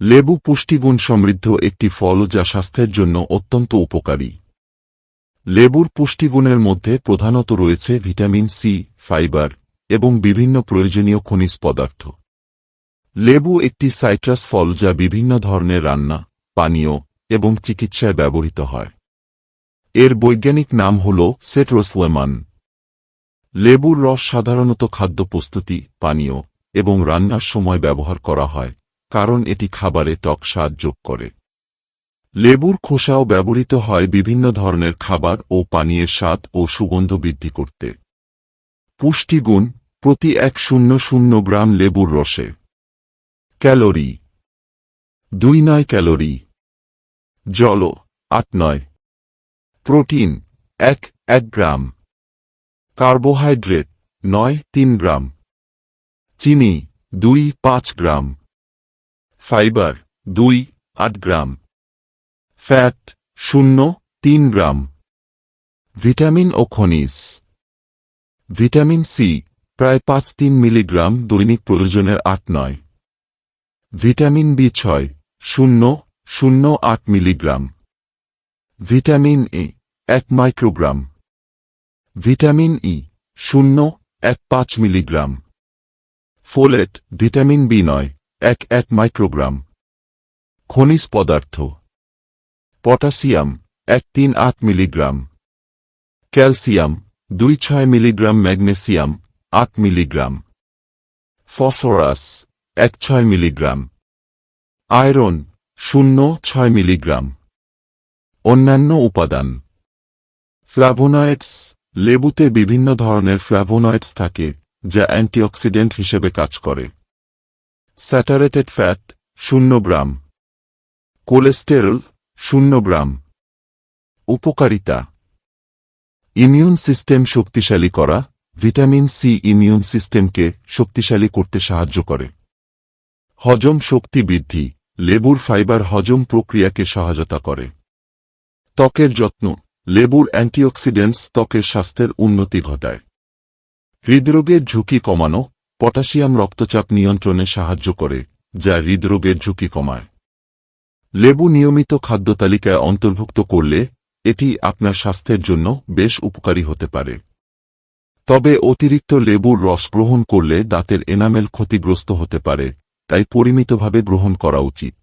লেবু পুষ্টিগুণ সমৃদ্ধ একটি ফল যা স্বাস্থ্যের জন্য অত্যন্ত উপকারী। লেবুর পুষ্টিগুণের মধ্যে প্রধানত রয়েছে ভিটামিন সি, ফাইবার এবং বিভিন্ন প্রয়োজনীয় খনিজ পদার্থ। লেবু একটি সাইট্রাস ফল যা বিভিন্ন ধরনের রান্না, পানীয় এবং চিকিৎসায় ব্যবহৃত হয়। এর বৈজ্ঞানিক নাম হল সিট্রাস লেমন। লেবুর রস সাধারণত খাদ্য প্রস্তুতি, পানীয় এবং রান্নার সময় ব্যবহার করা হয়, কারণ এটি খাবারে টক স্বাদ যোগ করে। লেবুর খোসাও ব্যবহৃত হয় বিভিন্ন ধরনের খাবার ও পানীয়ের স্বাদ ও সুগন্ধ বৃদ্ধি করতে। পুষ্টিগুণ: প্রতি 100 গ্রাম লেবুর রসে ক্যালোরি 2.9 ক্যালোরি, জল 8.9, প্রোটিন 1 গ্রাম, কার্বোহাইড্রেট 3 গ্রাম, চিনি 5 gram, fibre 8 gram, fat 3 gram. Vitamin ও খনিজ: ভিটামিন সি প্রায় 5-3 মিলিগ্রাম দৈনিক প্রয়োজনের 8-9, ভিটামিন বি6 0.08 milligram, vitamin A 1 microgram, vitamin E 0.15 milligram, folate vitamin B nine 1 microgram. খনিজ পদার্থ: potassium 138 milligram, calcium 26 milligram, magnesium 8 milligram, phosphorus 16 milligram, iron 0.6 milligram. অন্যান্য উপাদান: ফ্ল্যাভোনয়েডস: লেবুতে বিভিন্ন ধরনের ফ্ল্যাভোনয়েডস থাকে যা অ্যান্টিঅক্সিডেন্ট হিসেবে কাজ করে। স্যাটারেটেড ফ্যাট 0 গ্রাম, কোলেস্টেরল 0 গ্রাম। উপকারিতা: ইমিউন সিস্টেম শক্তিশালী করা: ভিটামিন সি ইমিউন সিস্টেমকে শক্তিশালী করতে সাহায্য করে। হজম শক্তি বৃদ্ধি: লেবুর ফাইবার হজম প্রক্রিয়াকে সহায়তা করে। ত্বকের যত্ন: লেবুর অ্যান্টিঅক্সিডেন্টস ত্বকের স্বাস্থ্যের উন্নতি ঘটায়। হৃদরোগের ঝুঁকি কমানো: পটাশিয়াম রক্তচাপ নিয়ন্ত্রণে সাহায্য করে, যা হৃদরোগের ঝুঁকি কমায়। লেবু নিয়মিত খাদ্যতালিকায় অন্তর্ভুক্ত করলে এটি আপনার স্বাস্থ্যের জন্য বেশ উপকারী হতে পারে। তবে অতিরিক্ত লেবুর রস গ্রহণ করলে দাঁতের এনামেল ক্ষতিগ্রস্ত হতে পারে, তাই পরিমিতভাবে গ্রহণ করা উচিত।